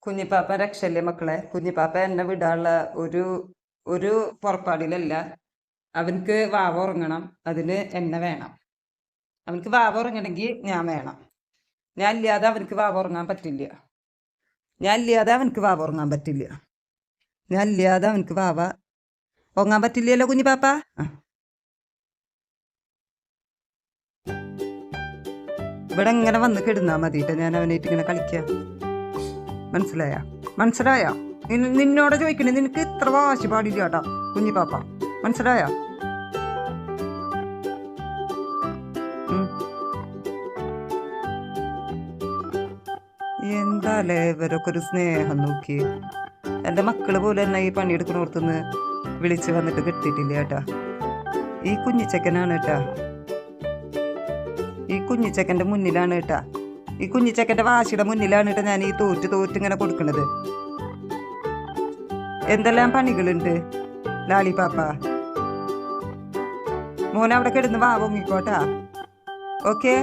കുഞ്ഞിപ്പാപ്പ രക്ഷല്ലേ മക്കളെ. കുഞ്ഞിപ്പാപ്പ എന്നെ വിടാനുള്ള ഒരു ഒരു പുറപ്പാടിലല്ല. അവനക്ക് വാവ ഉറങ്ങണം, അതിന് എന്നെ വേണം. അവനക്ക് വാവ ഉറങ്ങണമെങ്കിൽ ഞാൻ വേണം. ഞാൻ ഇല്ലാതെ അവനക്ക് വാവ ഉറങ്ങാൻ പറ്റില്ല. ഞാൻ ഇല്ലാതെ അവനക്ക് വാവ ഉറങ്ങാൻ പറ്റില്ല. ഞാൻ ഇല്ലാതെ അവനക്ക് വാവ ഉറങ്ങാൻ പറ്റില്ലല്ലോ കുഞ്ഞിപ്പാപ്പ. ഇവിടെ ഇങ്ങനെ വന്ന് കിടന്നാൽ മതിയിട്ട് ഞാൻ അവനായിട്ട് ഇങ്ങനെ കളിക്കാം. മനസ്സിലായോ? നിന്നോട് ചോദിക്കണേ, നിനക്ക് ഇത്ര വാശി പാടില്ല കേട്ടോ കുഞ്ഞിപ്പാപ്പ. മനസ്സിലായോ? എന്താല്ലേ ഇവരൊക്കെ ഒരു സ്നേഹം നോക്കി. എൻ്റെ മക്കള് പോലെ തന്നെ ഈ പണിയെടുക്കണോർത്തുനിന്ന് വിളിച്ച് വന്നിട്ട് കിട്ടിയിട്ടില്ല കേട്ടാ. ഈ കുഞ്ഞിച്ചക്കനാണ് കേട്ടാ, ഈ കുഞ്ഞിച്ചക്കൻ്റെ മുന്നിലാണ് കേട്ടാ, ഈ കുഞ്ഞിച്ചക്കൻ്റെ വാശിയുടെ മുന്നിലാണ് കേട്ടാ ഞാൻ ഈ തോറ്റ് ഇങ്ങനെ കൊടുക്കണത്. എന്തെല്ലാം പണികളുണ്ട് ലാളിപ്പാപ്പ. മോൻ അവിടെ കിടന്ന് വാവൊങ്ങിക്കോട്ടാ. ഓക്കെ,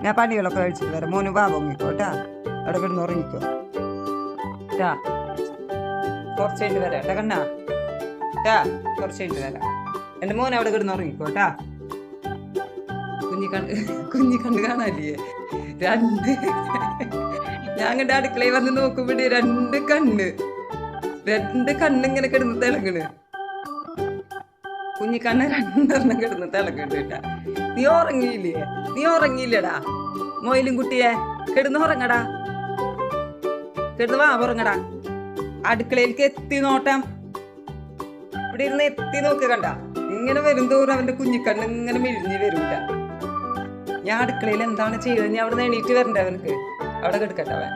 ഞാൻ പണികളൊക്കെ കഴിച്ചിട്ട് വരാം. മോന് വാവൊങ്ങിക്കോട്ടാ, അവിടെ കിടന്ന് ഉറങ്ങിക്കോ. കുറച്ച് കഴിഞ്ഞ് വരാം കേട്ടാ കണ്ണാ. കുറച്ച് കഴിഞ്ഞ് വരാം. എൻ്റെ മോൻ അവിടെ കിടന്ന് ഉറങ്ങിക്കോട്ടാ. കുഞ്ഞിക്കണ്ണ് കാണാല്ലേ? രണ്ട് ഞാൻ കണ്ട അടുക്കളയിൽ വന്ന് നോക്കുമ്പോഴേ രണ്ട് കണ്ണിങ്ങനെ കിടന്ന് തിളങ്ങണ്. കുഞ്ഞിക്കണ്ണ് രണ്ടെണ്ണം കിടന്ന് തിളങ്ങണ്ട് കേട്ടാ. നീ ഉറങ്ങിയില്ലടാ മൊയിലും കുട്ടിയെ. കിടന്ന് ഉറങ്ങടാ, കിടന്ന് വാ ഉറങ്ങടാ. അടുക്കളയിലേക്ക് എത്തി നോട്ടം, ഇവിടെ ഇരുന്ന് എത്തി നോക്ക്. കണ്ട ഇങ്ങനെ വരും തോറും അവന്റെ കുഞ്ഞിക്കണ്ണ് ഇങ്ങനെ മിഴിഞ്ഞ് വരൂല. ഞാൻ അടുക്കളയിൽ എന്താണ് ചെയ്തത്, ഞാൻ അവിടെ നിന്ന് എണീറ്റ് വരണ്ടേ അവനക്ക്. അവിടെ കിടക്കട്ടെ അവൻ.